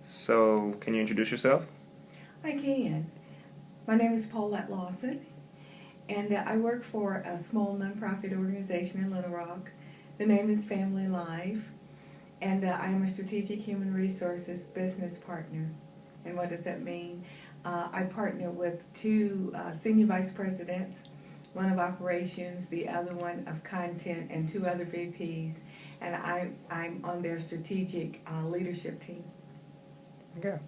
So, can you introduce yourself? I can. My name is Paulette Lawson, and I work for a small nonprofit organization in Little Rock. The name is Family Life, and I am a strategic human resources business partner. And what does that mean? I partner with two senior vice presidents, one of operations, the other one of content, and two other VPs, and I'm on their strategic leadership team. Okay.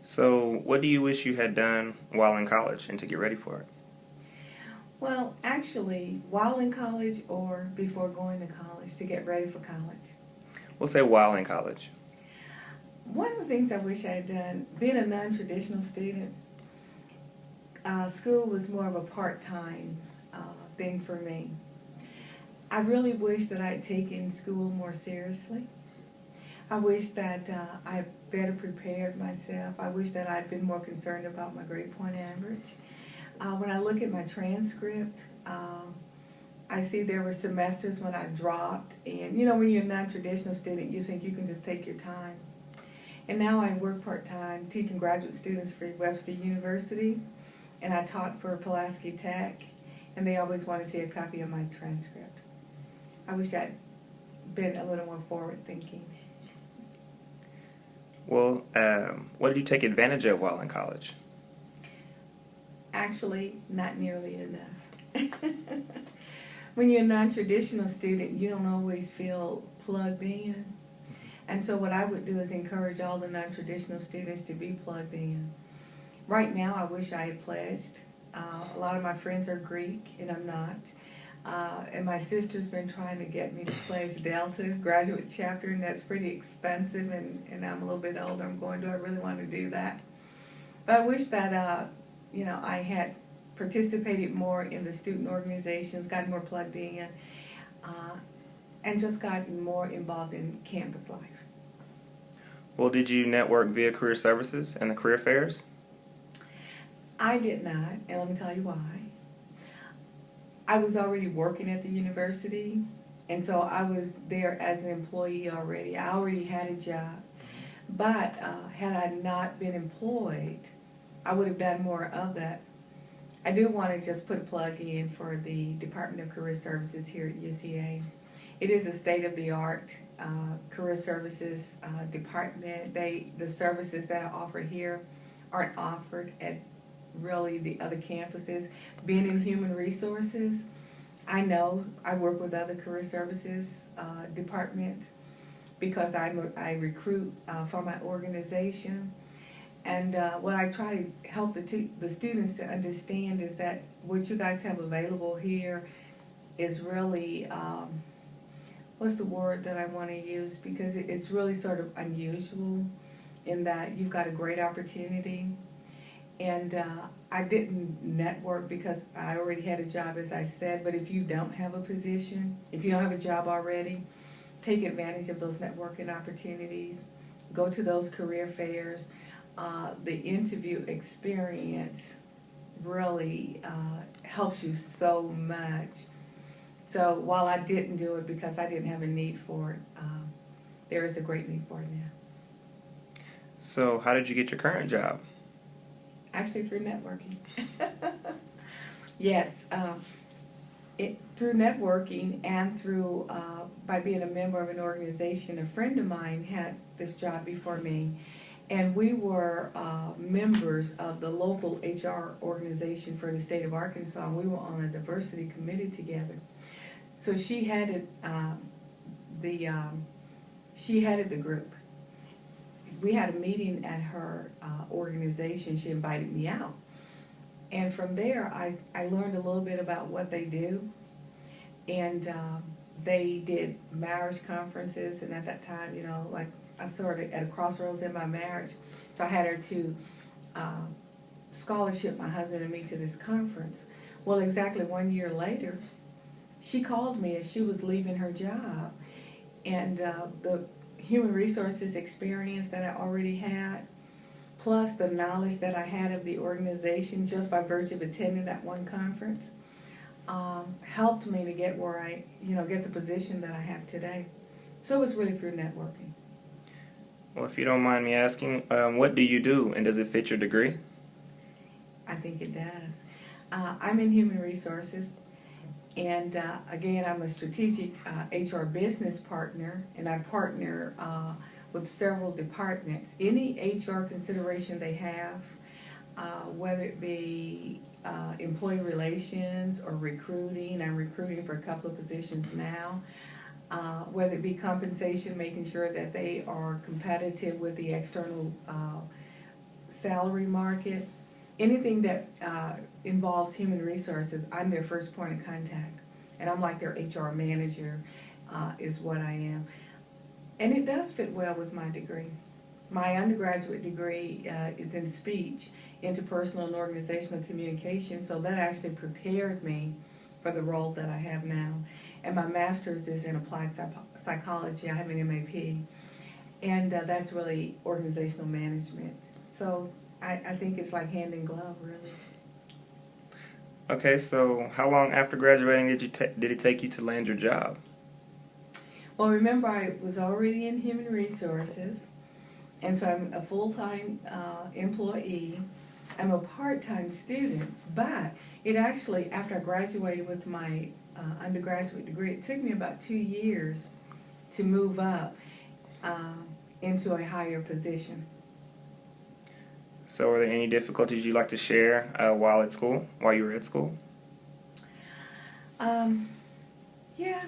So, what do you wish you had done while in college and to get ready for it? Well, actually, while in college or before going to college to get ready for college. We'll say while in college. One of the things I wish I had done, being a non-traditional student, school was more of a part-time thing for me. I really wish that I had taken school more seriously. I wish that I had better prepared myself. I wish that I'd been more concerned about my grade point average. When I look at my transcript, I see there were semesters when I dropped. And you know, when you're a non-traditional student, you think you can just take your time. And now I work part-time teaching graduate students for Webster University. And I taught for Pulaski Tech. And they always want to see a copy of my transcript. I wish I'd been a little more forward-thinking. Well, what did you take advantage of while in college? Actually, not nearly enough. When you're a non-traditional student, you don't always feel plugged in. And so what I would do is encourage all the non-traditional students to be plugged in. Right now, I wish I had pledged. A lot of my friends are Greek, and I'm not. And my sister's been trying to get me to pledge Delta graduate chapter, and that's pretty expensive, and I'm a little bit older. I'm going, do I really want to do that? But I wish that, I had participated more in the student organizations, gotten more plugged in, and just gotten more involved in campus life. Well, did you network via career services and the career fairs? I did not, and let me tell you why. I was already working at the university, and so I was there as an employee already. I already had a job. But had I not been employed, I would have done more of that. I do want to just put a plug in for the Department of Career Services here at UCA. It is a state-of-the-art career services department. The services that are offered here aren't offered at really the other campuses. Being in human resources, I know I work with other career services departments because I recruit for my organization. And what I try to help the students to understand is that what you guys have available here is really, what's the word that I want to use? Because it's really sort of unusual in that you've got a great opportunity. And I didn't network because I already had a job, as I said. But if you don't have a position, if you don't have a job already, take advantage of those networking opportunities. Go to those career fairs. The interview experience really helps you so much. So while I didn't do it because I didn't have a need for it, there is a great need for it now. So, how did you get your current job? Actually, through networking. Yes, through networking and through by being a member of an organization. A friend of mine had this job before me, and we were members of the local HR organization for the state of Arkansas, and we were on a diversity committee together. So she headed the group. We had a meeting at her organization. She invited me out. And from there, I learned a little bit about what they do. And they did marriage conferences. And at that time, like I sort of at a crossroads in my marriage. So I had her to scholarship my husband and me to this conference. Well, exactly 1 year later, she called me as she was leaving her job. And the human resources experience that I already had, plus the knowledge that I had of the organization just by virtue of attending that one conference, helped me to get where get the position that I have today. So it was really through networking. Well, if you don't mind me asking, what do you do, and does it fit your degree? I think it does. I'm in human resources, and again, I'm a strategic HR business partner, and I partner with several departments. Any HR consideration they have, whether it be employee relations or recruiting, I'm recruiting for a couple of positions now, whether it be compensation, making sure that they are competitive with the external salary market, anything that involves human resources, I'm their first point of contact. And I'm like their HR manager is what I am. And it does fit well with my degree. My undergraduate degree is in speech, interpersonal and organizational communication, so that actually prepared me for the role that I have now. And my master's is in applied psychology. I have an MAP. And that's really organizational management. So I think it's like hand in glove, really. Okay, so how long after graduating did it take you to land your job? Well, remember, I was already in human resources, and so I'm a full-time employee. I'm a part-time student, but it actually, after I graduated with my undergraduate degree, it took me about 2 years to move up into a higher position. So, are there any difficulties you'd like to share while you were at school? Yeah.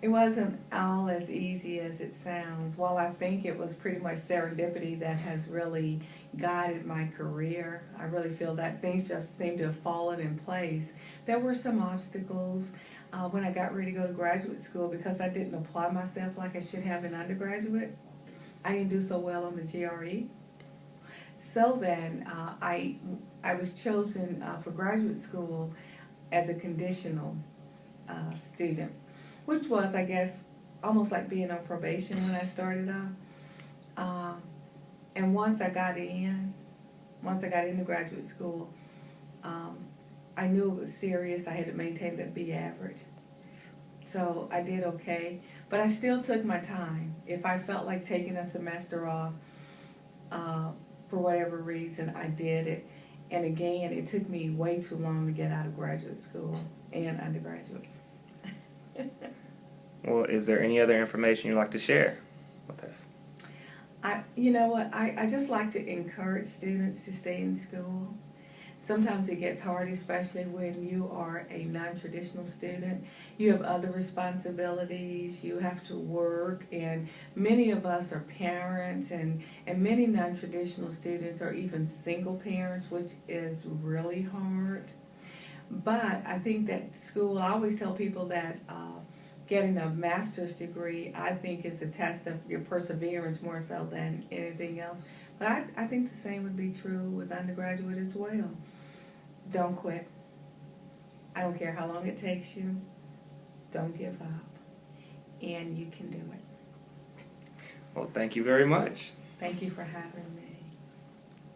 It wasn't all as easy as it sounds. While I think it was pretty much serendipity that has really guided my career, I really feel that things just seem to have fallen in place. There were some obstacles when I got ready to go to graduate school because I didn't apply myself like I should have in undergraduate. I didn't do so well on the GRE. So then I was chosen for graduate school as a conditional student, which was, I guess, almost like being on probation when I started off. And once I got into graduate school, I knew it was serious. I had to maintain that B average. So I did okay, but I still took my time. If I felt like taking a semester off, for whatever reason, I did it. And again, it took me way too long to get out of graduate school and undergraduate. Well, is there any other information you'd like to share with us? You know what, I just like to encourage students to stay in school. Sometimes it gets hard, especially when you are a non-traditional student. You have other responsibilities, you have to work, and many of us are parents, and many non-traditional students are even single parents, which is really hard. But I think that school, I always tell people that getting a master's degree, I think, is a test of your perseverance more so than anything else. But I think the same would be true with undergraduate as well. Don't quit. I don't care how long it takes you. Don't give up. And you can do it. Well, thank you very much. Thank you for having me.